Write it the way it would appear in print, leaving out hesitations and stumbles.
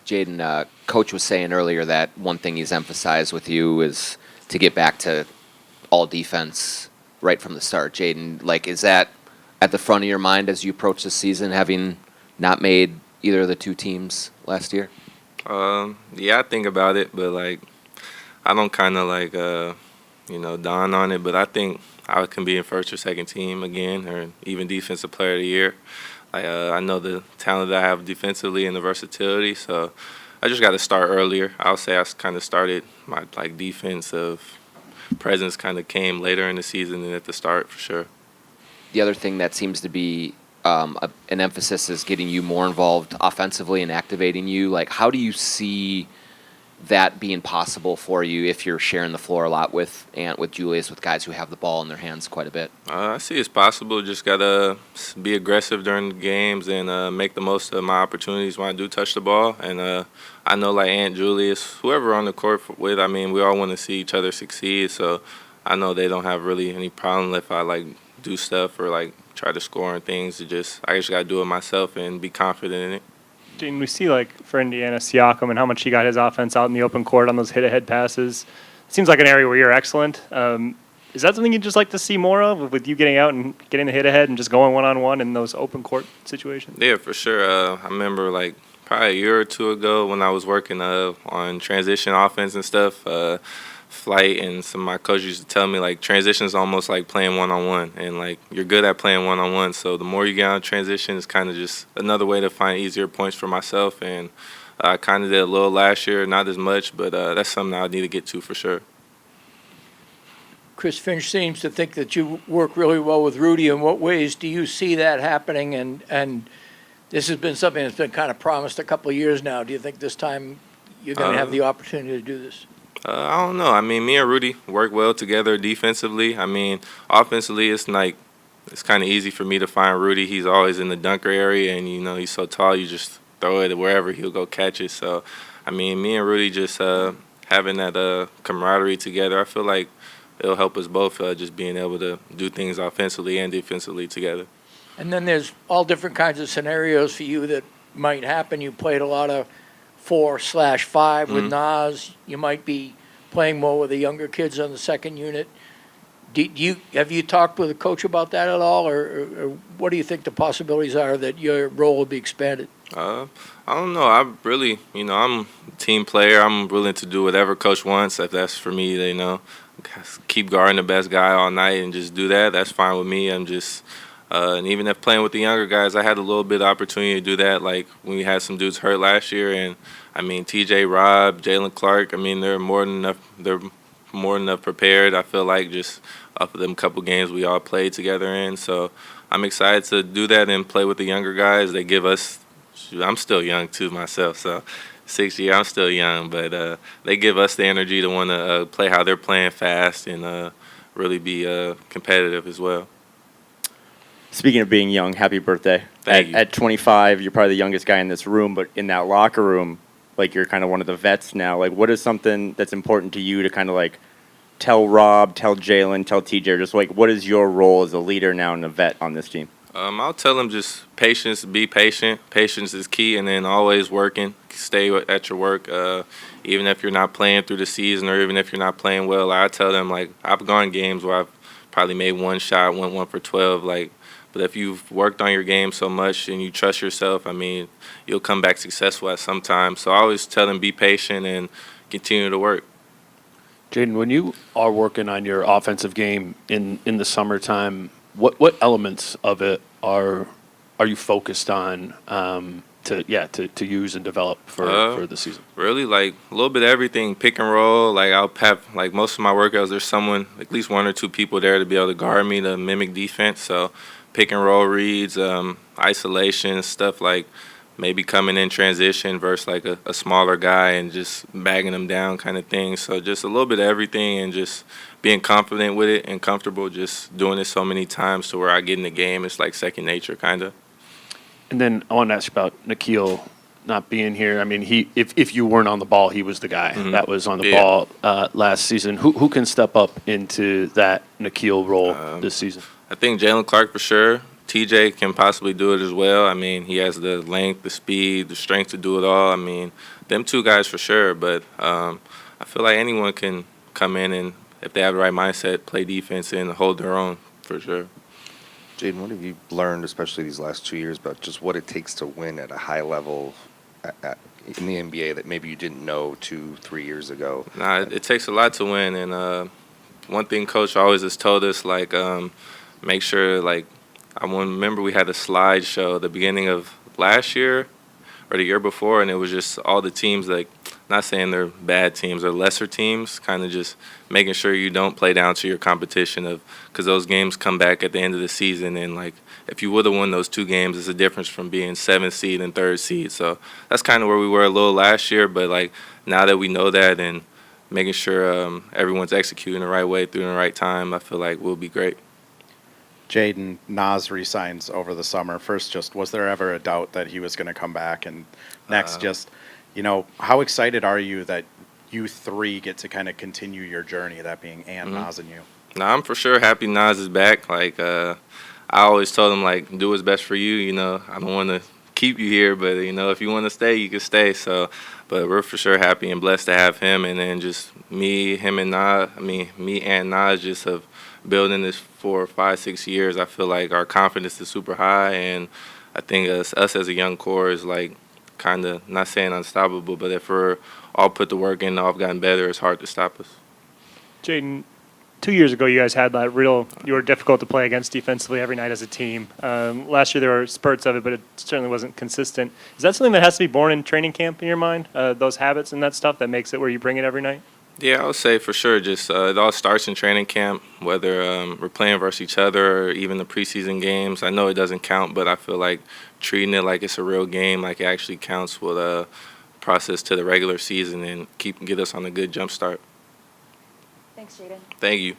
Jaden, Coach was saying earlier that one thing he's emphasized with you is to get back to all defense right from the start. Jaden, like, is that at the front of your mind as you approach the season, having not made either of the two teams last year? Yeah, I think about it, but like I don't kind of like dawn on it. But I think I can be in first or second team again, or even defensive player of the year. I know the talent that I have defensively and the versatility, so I just got to start earlier. I'll say I kind of started my defensive presence kind of came later in the season than at the start for sure. The other thing that seems to be an emphasis is getting you more involved offensively and activating you. Like, how do you see that being possible for you if you're sharing the floor a lot with Ant, with Julius, with guys who have the ball in their hands quite a bit? I see it's possible. Just got to be aggressive during the games and make the most of my opportunities when I do touch the ball. And I know, like Ant, Julius, whoever on the court with, I mean, we all want to see each other succeed. So I know they don't have really any problem if I, do stuff or, try to score and things. I just got to do it myself and be confident in it. Jaden, we see, for Indiana, Siakam and how much he got his offense out in the open court on those hit-ahead passes. It seems like an area where you're excellent. Is that something you'd just like to see more of, with you getting out and getting the hit-ahead and just going one-on-one in those open court situations? Yeah, for sure. I remember, probably a year or two ago when I was working on transition offense and stuff, Flight and some of my coaches used to tell me, transition is almost like playing one-on-one. And, you're good at playing one-on-one. So the more you get on transition, it's kind of just another way to find easier points for myself. And I kind of did a little last year, not as much, but that's something I need to get to for sure. Chris Finch seems to think that you work really well with Rudy. In what ways do you see that happening? And this has been something that's been kind of promised a couple of years now. Do you think this time you're going to have the opportunity to do this? I don't know. I mean, me and Rudy work well together defensively. I mean, offensively, it's kind of easy for me to find Rudy. He's always in the dunker area, and, he's so tall, you just throw it wherever, he'll go catch it. So, I mean, me and Rudy just having that camaraderie together, I feel like it'll help us both just being able to do things offensively and defensively together. And then there's all different kinds of scenarios for you that might happen. You played a lot of 4/5 with Nas. You might be playing more with the younger kids on the second unit. Have you talked with a coach about that at all, or what do you think the possibilities are that your role will be expanded? I don't know. I really, I'm a team player. I'm willing to do whatever coach wants. If that's for me, keep guarding the best guy all night and just do that. That's fine with me. I'm just. And even if playing with the younger guys, I had a little bit of opportunity to do that. Like when we had some dudes hurt last year, and I mean TJ, Rob, Jalen Clark. I mean they're more than enough. They're more than enough prepared. I feel like just off of them couple games we all played together in. So I'm excited to do that and play with the younger guys. They give us. I'm still young too myself, so 6 years I'm still young, but they give us the energy to want to play how they're playing fast and really be competitive as well. Speaking of being young, happy birthday. Thank you. At 25, you're probably the youngest guy in this room, but in that locker room, you're kind of one of the vets now. What is something that's important to you to kind of tell Rob, tell Jalen, tell TJ, just what is your role as a leader now and a vet on this team? I'll tell them just patience, be patient. Patience is key, and then always working. Stay at your work, even if you're not playing through the season or even if you're not playing well. I tell them, I've gone games where I've probably made one shot, went 1 for 12, but if you've worked on your game so much and you trust yourself, I mean, you'll come back successful at some time. So I always tell them be patient and continue to work. Jaden, when you are working on your offensive game in the summertime, what elements of it are you focused on to use and develop for the season? Really, a little bit of everything. Pick and roll. I'll have most of my workouts. There's someone, at least 1 or 2 people there to be able to guard me to mimic defense. So pick and roll reads, isolation, stuff maybe coming in transition versus a smaller guy and just bagging them down kind of thing. So just a little bit of everything and just being confident with it and comfortable just doing it so many times to where I get in the game. It's second nature kind of. And then I want to ask about Nikhil not being here. I mean, if you weren't on the ball, he was the guy that was on the ball last season. Who can step up into that Nikhil role this season? I think Jalen Clark for sure. TJ can possibly do it as well. I mean, he has the length, the speed, the strength to do it all. I mean, them two guys for sure. But I feel like anyone can come in and, if they have the right mindset, play defense and hold their own for sure. Jaden, what have you learned, especially these last 2 years, about just what it takes to win at a high level in the NBA that maybe you didn't know 2-3 years ago? Nah, it takes a lot to win. And one thing Coach always has told us, like, make sure, like, I remember we had a slideshow at the beginning of last year or the year before, and it was just all the teams, like, not saying they're bad teams or lesser teams, kind of just making sure you don't play down to your competition because those games come back at the end of the season, and like if you would have won those 2 games, it's a difference from being 7th seed and 3rd seed. So that's kind of where we were a little last year, but like now that we know that and making sure everyone's executing the right way through the right time, I feel like we'll be great. Jaden, Nas resigns over the summer. First, just was there ever a doubt that he was going to come back? And next, just, how excited are you that you 3 get to kind of continue your journey, that being Nas and you? Nah, I'm for sure happy Nas is back. Like, I always told him, like, do what's best for you. I don't want to keep you here, but, if you want to stay, you can stay. So, but we're for sure happy and blessed to have him. And then just me and Nas just have building this for 5, 6 years. I feel like our confidence is super high, and I think us as a young core is like kind of, not saying unstoppable, but if we're all put the work in and all have gotten better, it's hard to stop us. Jaden, 2 years ago, you guys had that you were difficult to play against defensively every night as a team. Last year, there were spurts of it, but it certainly wasn't consistent. Is that something that has to be born in training camp in your mind, those habits and that stuff that makes it where you bring it every night? Yeah, I would say for sure. Just it all starts in training camp, whether we're playing versus each other or even the preseason games. I know it doesn't count, but I feel like treating it like it's a real game, like it actually counts, will process to the regular season and get us on a good jump start. Thanks, Jaden. Thank you.